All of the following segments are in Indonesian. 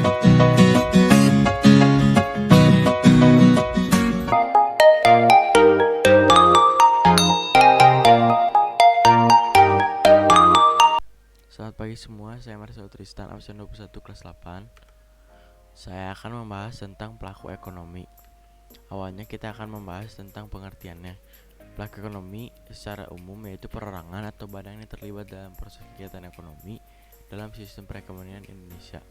Selamat pagi semua, saya Marcel Tristan, absen 21 kelas 8. Saya akan membahas tentang pelaku ekonomi. Awalnya kita akan membahas tentang pengertiannya. Pelaku ekonomi secara umum yaitu perorangan atau badan yang terlibat dalam proses kegiatan ekonomi dalam sistem perekonomian Indonesia.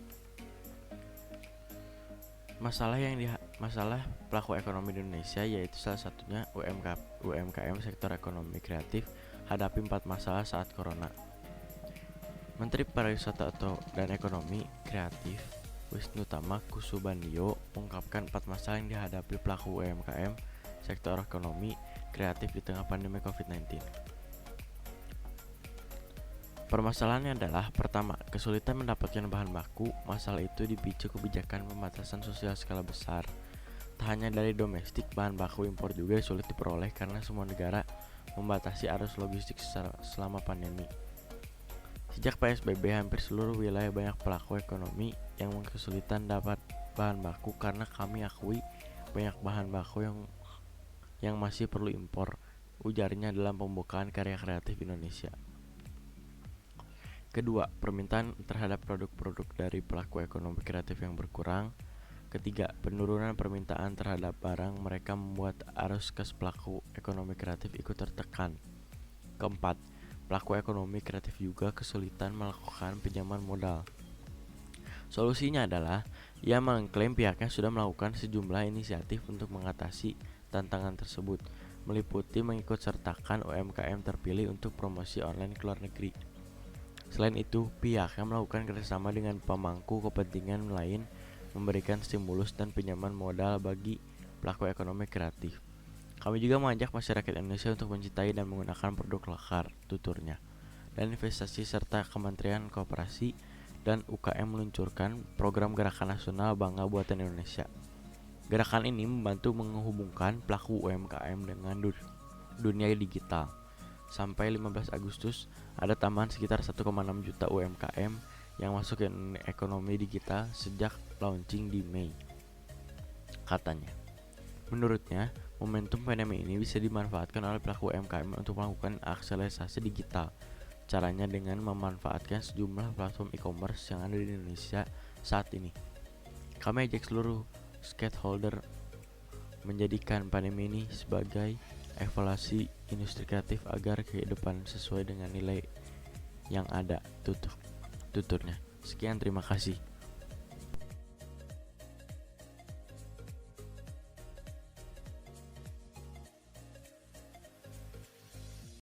Masalah pelaku ekonomi di Indonesia yaitu salah satunya UMKM sektor ekonomi kreatif hadapi 4 masalah saat corona. Menteri Pariwisata dan Ekonomi Kreatif Wisnu Tama Kusubandio mengungkapkan 4 masalah yang dihadapi pelaku UMKM sektor ekonomi kreatif di tengah pandemi COVID-19. Permasalahannya adalah pertama, kesulitan mendapatkan bahan baku. Masalah itu dipicu kebijakan pembatasan sosial skala besar. Tak hanya dari domestik, bahan baku impor juga sulit diperoleh karena semua negara membatasi arus logistik selama pandemi. Sejak PSBB, hampir seluruh wilayah banyak pelaku ekonomi yang kesulitan dapat bahan baku karena kami akui banyak bahan baku yang masih perlu impor, ujarnya dalam pembukaan karya kreatif Indonesia. Kedua, permintaan terhadap produk-produk dari pelaku ekonomi kreatif yang berkurang. Ketiga, penurunan permintaan terhadap barang mereka membuat arus kas pelaku ekonomi kreatif ikut tertekan. Keempat, pelaku ekonomi kreatif juga kesulitan melakukan pinjaman modal. Solusinya adalah ia mengklaim pihaknya sudah melakukan sejumlah inisiatif untuk mengatasi tantangan tersebut, meliputi mengikut sertakan UMKM terpilih untuk promosi online ke luar negeri. Selain itu, pihaknya melakukan kerjasama dengan pemangku kepentingan lain, memberikan stimulus dan pinjaman modal bagi pelaku ekonomi kreatif. Kami juga mengajak masyarakat Indonesia untuk mencintai dan menggunakan produk lokal, tuturnya. Dan investasi serta Kementerian Koperasi dan UKM meluncurkan program Gerakan Nasional Bangga Buatan Indonesia. Gerakan ini membantu menghubungkan pelaku UMKM dengan dunia digital. Sampai 15 Agustus, ada tambahan sekitar 1,6 juta UMKM yang masuk ke ekonomi digital sejak launching di Mei, katanya. Menurutnya, momentum pandemi ini bisa dimanfaatkan oleh pelaku UMKM untuk melakukan akselerasi digital. Caranya dengan memanfaatkan sejumlah platform e-commerce yang ada di Indonesia saat ini. Kami ajak seluruh stakeholder menjadikan pandemi ini sebagai evaluasi industri kreatif agar kehidupan sesuai dengan nilai yang ada, tuturnya. Sekian, terima kasih.